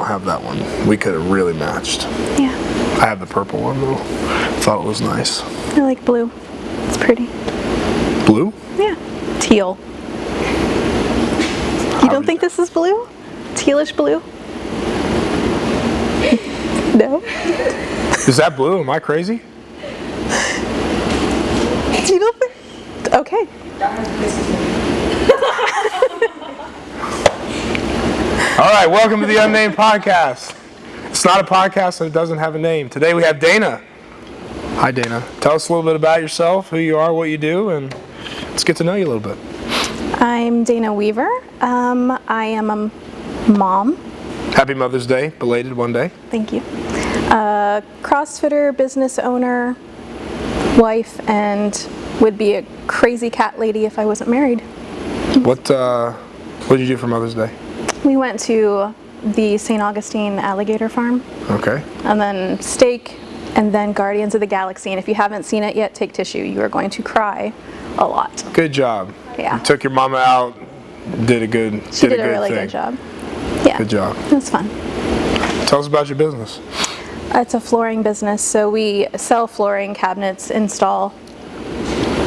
don't have that one. We could have really matched. Yeah. I have the purple one though. Thought it was nice. I like blue. It's pretty. Blue? Yeah. Teal. You don't think this is blue? Tealish blue? No? Is that blue? Am I crazy? You don't think? Okay. All right, welcome to the Unnamed Podcast. It's not a podcast and it doesn't have a name. Today we have Dana. Hi, Dana. Tell us a little bit about yourself, who you are, what you do, and let's get to know you a little bit. I'm Dana Weaver. I am a mom. Happy Mother's Day, belated one day. Thank you. CrossFitter, business owner, wife, and would be a crazy cat lady if I wasn't married. What did you do for Mother's Day? We went to the St. Augustine alligator farm. Okay. And then steak, and then Guardians of the Galaxy. And if you haven't seen it yet, take tissue. You are going to cry a lot. Good job. Yeah. You took your mama out, did a good thing. She did a really good job. Yeah. Good job. It was fun. Tell us about your business. It's a flooring business, so we sell flooring, cabinets, install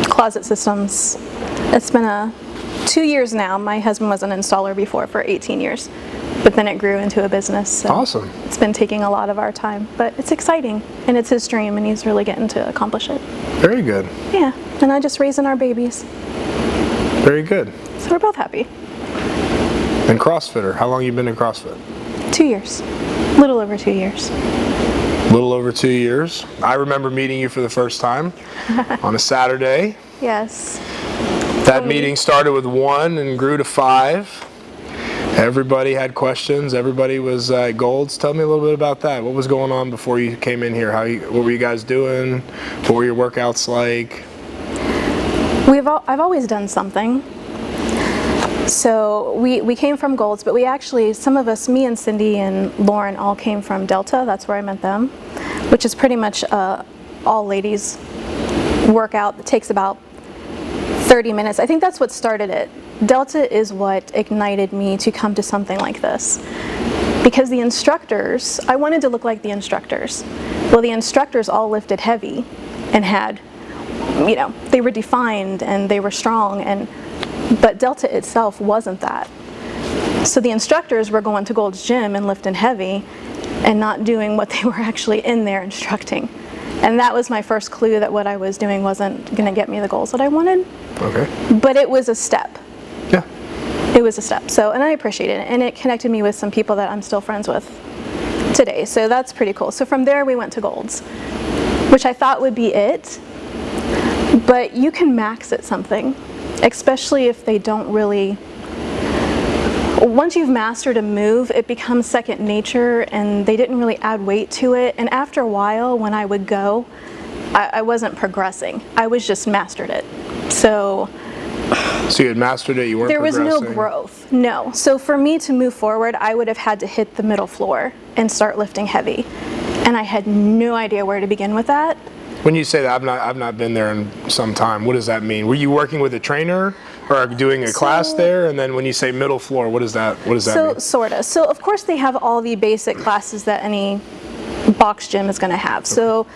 closet systems. It's been 2 years now. My husband was an installer before for 18 years, but then it grew into a business. So awesome. It's been taking a lot of our time, but it's exciting, and it's his dream, and he's really getting to accomplish it. Very good. Yeah, and I just raising our babies. Very good. So we're both happy. And CrossFitter, how long you been in CrossFit? 2 years. A little over 2 years. A little over 2 years. I remember meeting you for the first time on a Saturday. Yes. That meeting started with 1 and grew to 5. Everybody had questions. Everybody was at Gold's. Tell me a little bit about that. What was going on before you came in here? What were you guys doing? What were your workouts like? I've always done something. So we came from Gold's, but we actually, some of us, me and Cindy and Lauren, all came from Delta. That's where I met them, which is pretty much all ladies workout that takes about 30 minutes. I think that's what started it. Delta is what ignited me to come to something like this. Because the instructors, I wanted to look like the instructors. Well, the instructors all lifted heavy and had, they were defined and they were strong, but Delta itself wasn't that. So the instructors were going to Gold's Gym and lifting heavy and not doing what they were actually in there instructing. And that was my first clue that what I was doing wasn't going to get me the goals that I wanted. Okay. But it was a step. Yeah. It was a step. So, and I appreciate it. And it connected me with some people that I'm still friends with today. So that's pretty cool. So from there we went to Gold's, which I thought would be it. But you can max at something, especially if they don't really. Once you've mastered a move, it becomes second nature, and they didn't really add weight to it. And after a while, when I would go, I wasn't progressing. I was just mastered it. So you had mastered it, you weren't progressing? There was no growth, no. So for me to move forward, I would have had to hit the middle floor and start lifting heavy. And I had no idea where to begin with that. When you say that, I've not been there in some time, what does that mean? Were you working with a trainer or doing a class there? And then when you say middle floor, what does that mean? Sort of. So of course they have all the basic classes that any box gym is going to have. Okay. So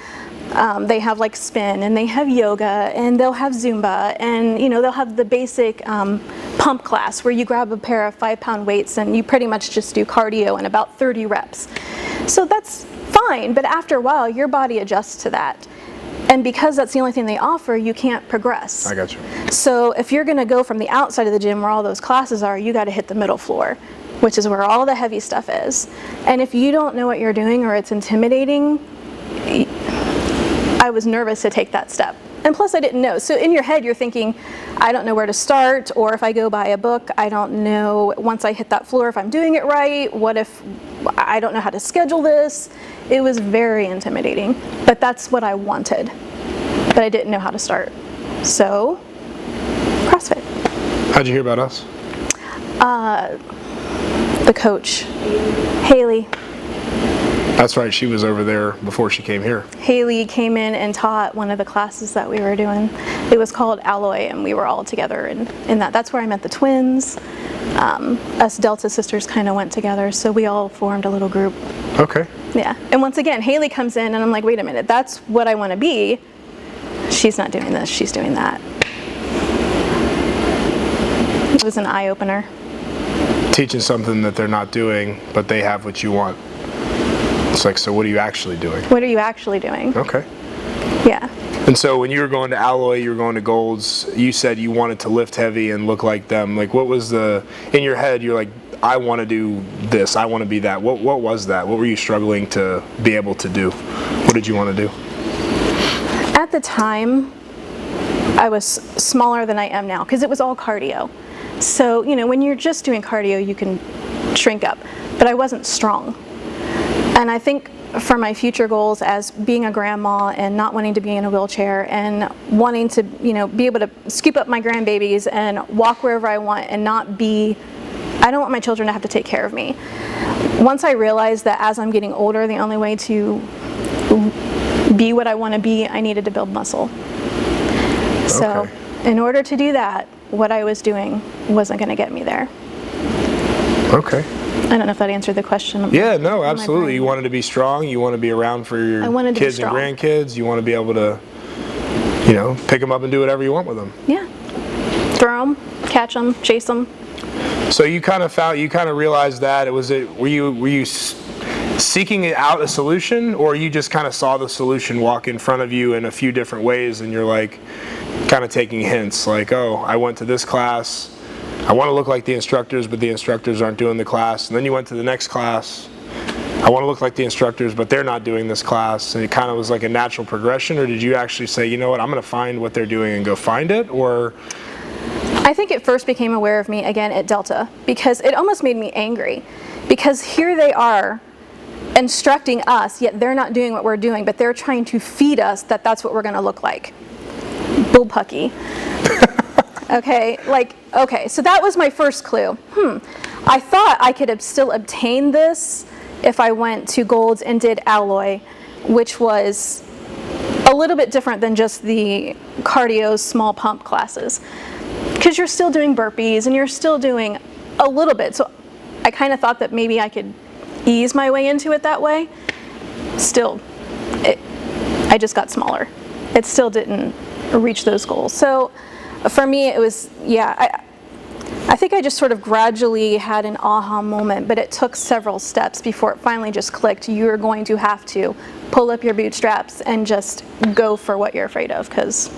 they have like spin, and they have yoga, and they'll have Zumba, and they'll have the basic pump class where you grab a pair of 5-pound weights and you pretty much just do cardio in about 30 reps. So that's fine, but after a while your body adjusts to that. And because that's the only thing they offer, you can't progress. I got you. So if you're going to go from the outside of the gym where all those classes are, you got to hit the middle floor, which is where all the heavy stuff is. And if you don't know what you're doing or it's intimidating, I was nervous to take that step. And plus I didn't know. So in your head you're thinking, I don't know where to start, or if I go buy a book, I don't know once I hit that floor if I'm doing it right. What if I don't know how to schedule this? It was very intimidating, but that's what I wanted. But I didn't know how to start. So, CrossFit. How'd you hear about us? The coach, Haley. That's right, she was over there before she came here. Haley came in and taught one of the classes that we were doing. It was called Alloy, and we were all together in that. That's where I met the twins. Us Delta sisters kind of went together, so we all formed a little group. Okay. Yeah, and once again, Haley comes in, and I'm like, wait a minute, that's what I want to be. She's not doing this, she's doing that. It was an eye-opener. Teaching something that they're not doing, but they have what you want. It's like, so what are you actually doing? What are you actually doing? Okay. Yeah. And so when you were going to Alloy, you were going to Golds, you said you wanted to lift heavy and look like them. Like, what was in your head, you're like, I want to do this, I want to be that. What was that? What were you struggling to be able to do? What did you want to do? At the time, I was smaller than I am now because it was all cardio. So, you know, when you're just doing cardio, you can shrink up, but I wasn't strong. And I think for my future goals as being a grandma and not wanting to be in a wheelchair and wanting to, you know, be able to scoop up my grandbabies and walk wherever I want and not be, I don't want my children to have to take care of me. Once I realized that as I'm getting older, the only way to be what I want to be, I needed to build muscle. So in order to do that, what I was doing wasn't going to get me there. Okay. I don't know if that answered the question. Yeah, no, absolutely. You wanted to be strong. You want to be around for your kids and grandkids. You want to be able to, you know, pick them up and do whatever you want with them. Yeah. Throw them, catch them, chase them. So you kind of realized that were you seeking out a solution, or you just kind of saw the solution walk in front of you in a few different ways, and you're like kind of taking hints like, oh, I went to this class, I want to look like the instructors, but the instructors aren't doing the class. And then you went to the next class, I want to look like the instructors, but they're not doing this class. And it kind of was like a natural progression, or did you actually say, you know what, I'm going to find what they're doing and go find it? Or I think it first became aware of me again at Delta, because it almost made me angry, because here they are instructing us, yet they're not doing what we're doing, but they're trying to feed us that that's what we're going to look like. Bullpucky. Okay, so that was my first clue. I thought I could still obtain this if I went to Golds and did Alloy, which was a little bit different than just the cardio small pump classes, because you're still doing burpees and you're still doing a little bit. So I kind of thought that maybe I could ease my way into it that way. Still, I just got smaller. It still didn't reach those goals. So for me, it was, I think I just sort of gradually had an aha moment, but it took several steps before it finally just clicked. You're going to have to pull up your bootstraps and just go for what you're afraid of, because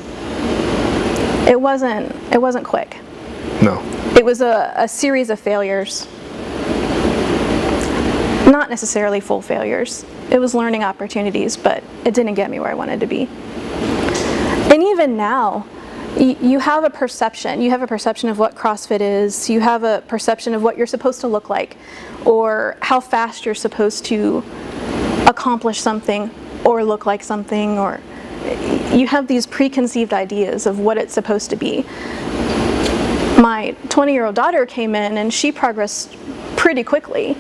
it wasn't quick. No. It was a series of failures. Not necessarily full failures. It was learning opportunities, but it didn't get me where I wanted to be. And even now, you have a perception. You have a perception of what CrossFit is. You have a perception of what you're supposed to look like, or how fast you're supposed to accomplish something or look like something, or you have these preconceived ideas of what it's supposed to be. My 20-year-old daughter came in and she progressed pretty quickly.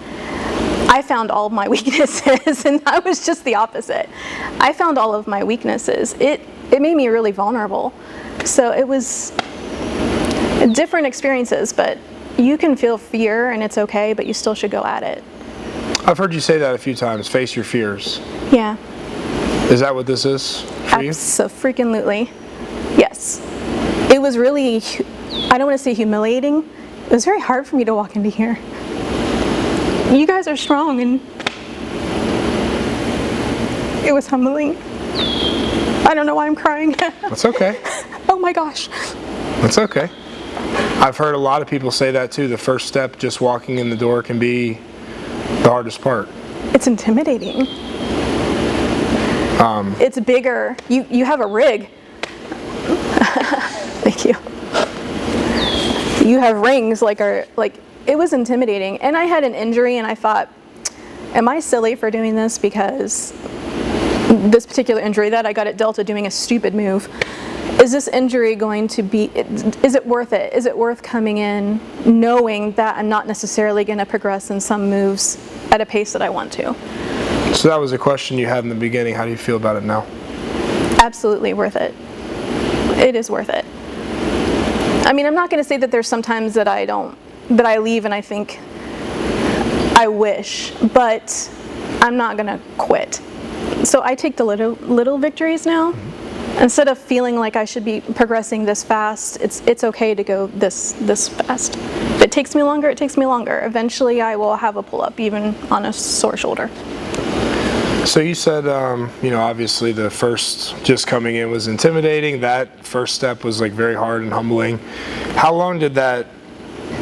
I found all of my weaknesses, and I was just the opposite. I found all of my weaknesses. It made me really vulnerable. So it was different experiences, but you can feel fear and it's okay, but you still should go at it. I've heard you say that a few times, face your fears. Yeah. Is that what this is for you? Abso-freaking-lutely. Yes. It was really, I don't want to say humiliating. It was very hard for me to walk into here. You guys are strong, and it was humbling. I don't know why I'm crying. That's okay. Oh my gosh. That's okay. I've heard a lot of people say that too. The first step, just walking in the door, can be the hardest part. It's intimidating. It's bigger. You have a rig. Thank you. You have rings like it was intimidating. And I had an injury, and I thought, am I silly for doing this? Because this particular injury that I got at Delta doing a stupid move, is this injury going to be, is it worth it? Is it worth coming in knowing that I'm not necessarily going to progress in some moves at a pace that I want to? So that was a question you had in the beginning. How do you feel about it now? Absolutely worth it. It is worth it. I mean, I'm not going to say that there's sometimes that I leave and I think I wish, but I'm not going to quit. So I take the little victories now. Instead of feeling like I should be progressing this fast, it's okay to go this fast. If it takes me longer, it takes me longer. Eventually I will have a pull-up even on a sore shoulder. So you said, obviously the first just coming in was intimidating. That first step was like very hard and humbling. How long did that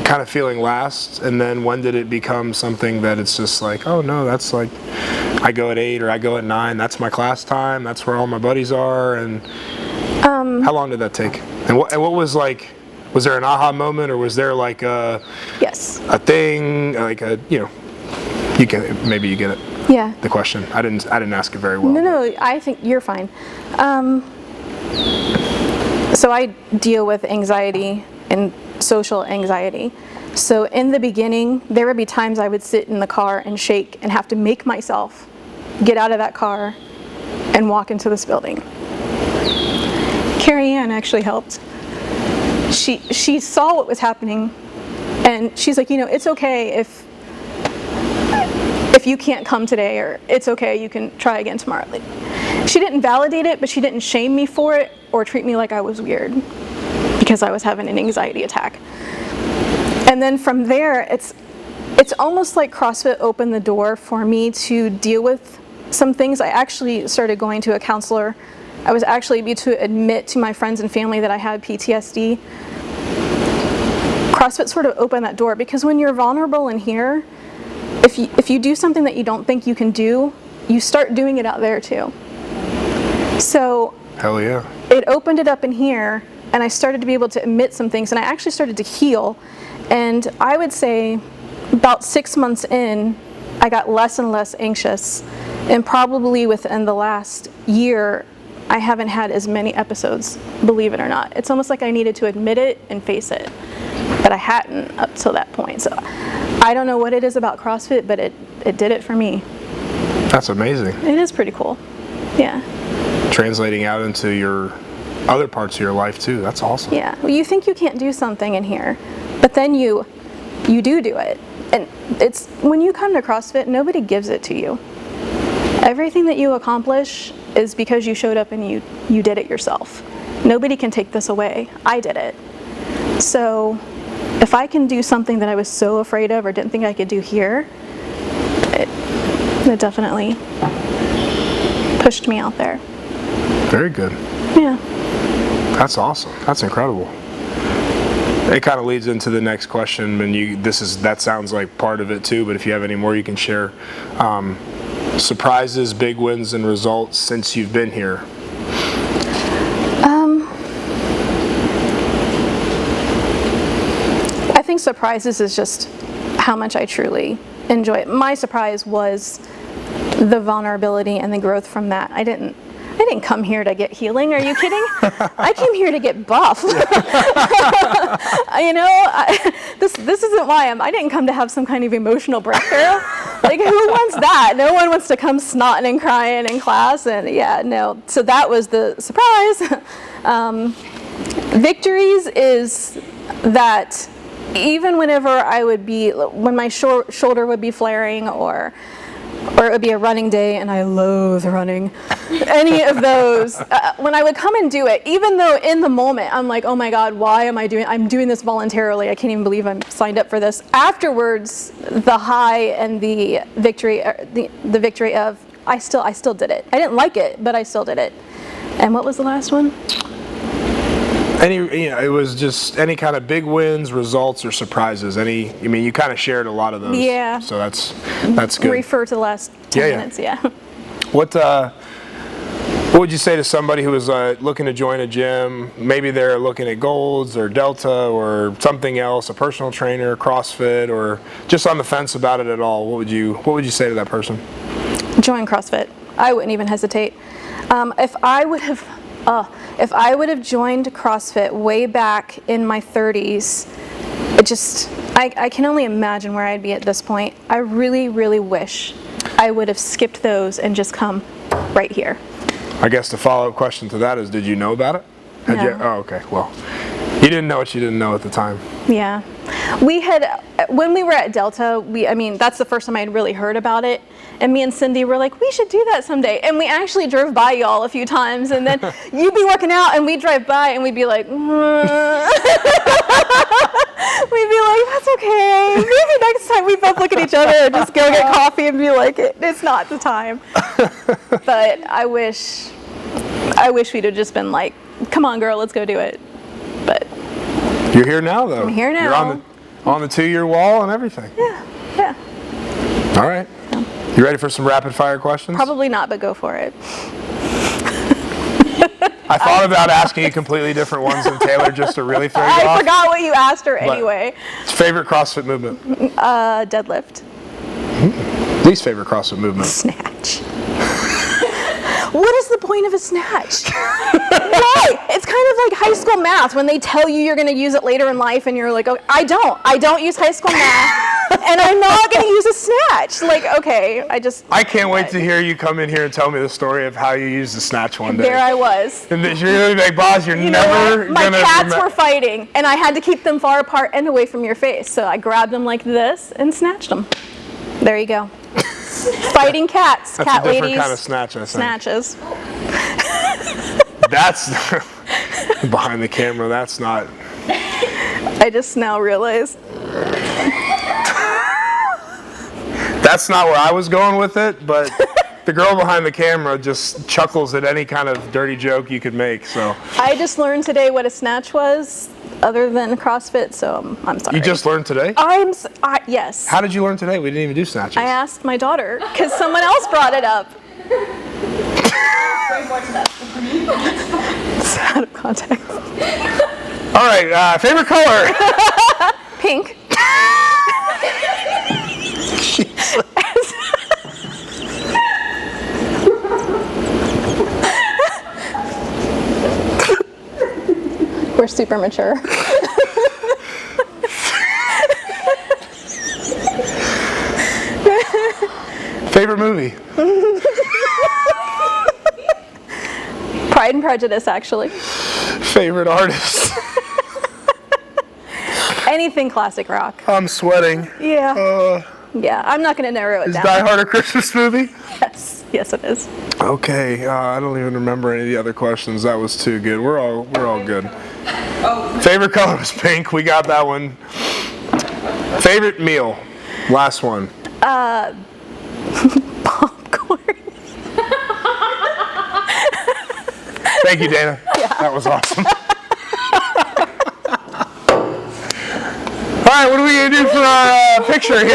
kind of feeling last? And then when did it become something that it's just like, oh no, that's like, I go at 8 or I go at 9. That's my class time. That's where all my buddies are. And how long did that take? And what was like, was there an aha moment, or was there like a thing, like you get it, maybe you get it. Yeah. The question. I didn't ask it very well. No, I think you're fine. So I deal with anxiety and social anxiety. So in the beginning, there would be times I would sit in the car and shake and have to make myself get out of that car and walk into this building. Carrie Ann actually helped. She saw what was happening, and she's like, it's okay if you can't come today, or it's okay, you can try again tomorrow. She didn't validate it, but she didn't shame me for it or treat me like I was weird because I was having an anxiety attack. And then from there, it's almost like CrossFit opened the door for me to deal with some things. I actually started going to a counselor. I was actually able to admit to my friends and family that I had PTSD. CrossFit sort of opened that door, because when you're vulnerable in here, if you do something that you don't think you can do, you start doing it out there too. So hell yeah. It opened it up in here, and I started to be able to admit some things, and I actually started to heal. And I would say about 6 months in, I got less and less anxious, and probably within the last year, I haven't had as many episodes, believe it or not. It's almost like I needed to admit it and face it, but I hadn't up till that point. So I don't know what it is about CrossFit, but it did it for me. That's amazing. It is pretty cool. Yeah. Translating out into your other parts of your life too. That's awesome. Yeah. Well, you think you can't do something in here, but then you do it. And it's when you come to CrossFit, nobody gives it to you. Everything that you accomplish is because you showed up and you did it yourself. Nobody can take this away. I did it. So if I can do something that I was so afraid of or didn't think I could do here, it definitely pushed me out there. Very good. Yeah. That's awesome. That's incredible. It kind of leads into the next question, and that sounds like part of it too, but if you have any more you can share. Surprises, big wins, and results since you've been here. I think surprises is just how much I truly enjoy it. My surprise was the vulnerability and the growth from that. I didn't come here to get healing. Are you kidding? I came here to get buff. This isn't why I didn't come to have some kind of emotional breakthrough. Like, who wants that? No one wants to come snotting and crying in class. And yeah, no. So that was the surprise. Victories is that even whenever when my shoulder would be flaring, or it would be a running day, and I loathe running, any of those, when I would come and do it, even though in the moment I'm like, oh my God, why am I'm doing this voluntarily, I can't even believe I'm signed up for this. Afterwards, the high and the victory, the victory of, I still did it. I didn't like it, but I still did it. And what was the last one? It was just any kind of big wins, results, or surprises. You kind of shared a lot of those. Yeah. So that's good. Refer to the last 10 minutes, yeah. What would you say to somebody who is looking to join a gym? Maybe they're looking at Golds or Delta or something else, a personal trainer, CrossFit, or just on the fence about it at all. What would you say to that person? Join CrossFit. I wouldn't even hesitate. If I would have joined CrossFit way back in my 30s, I can only imagine where I'd be at this point. I really, really wish I would have skipped those and just come right here. I guess the follow-up question to that is, did you know about it? No. Oh, okay. Well, you didn't know what you didn't know at the time. Yeah. We had, when we were at Delta, I mean, that's the first time I had really heard about it. And me and Cindy were like, we should do that someday. And we actually drove by y'all a few times. And then you'd be working out and we'd drive by and we'd be like, We'd be like, that's okay. Maybe next time we both look at each other and just go get coffee and be like, it's not the time. But I wish we'd have just been like, come on, girl, let's go do it. But you're here now, though. I'm here now. You're on the 2-year wall and everything. Yeah. All right. You ready for some rapid fire questions? Probably not, but go for it. I thought about asking you completely different ones than Taylor just to really throw you off. I forgot what you asked her anyway. Favorite CrossFit movement? Deadlift. Least favorite CrossFit movement? Snatch. What is the point of a snatch? Why? It's kind of like high school math when they tell you you're going to use it later in life and you're like, oh, I don't use high school math and I'm not going to use a snatch. Like, okay, I can't wait to hear you come in here and tell me the story of how you used the snatch one day. There I was. And you're going to be like, boss, you're never going to... My cats were fighting and I had to keep them far apart and away from your face. So I grabbed them like this and snatched them. There you go. Fighting cats, that's cat a different ladies. Kind of snatch, I think. Snatches. That's behind the camera. That's not. I just now realized. That's not where I was going with it, but the girl behind the camera just chuckles at any kind of dirty joke you could make. So I just learned today what a snatch was, other than CrossFit. So I'm sorry. You just learned today? Yes. How did you learn today? We didn't even do snatches. I asked my daughter because someone else brought it up. It's out of context. All right, favorite color? Pink. We're super mature. Favorite movie? Pride and Prejudice, actually. Favorite artist? Anything classic rock. I'm sweating. Yeah. Yeah, I'm not going to narrow it Is down. Die Hard a Christmas movie? Yes it is. Okay, I don't even remember any of the other questions. That was too good. We're all good. Favorite color was pink. We got that one. Favorite meal? Last one. Popcorn. Thank you, Dana. Yeah. That was awesome. All right, what are we going to do for our picture here?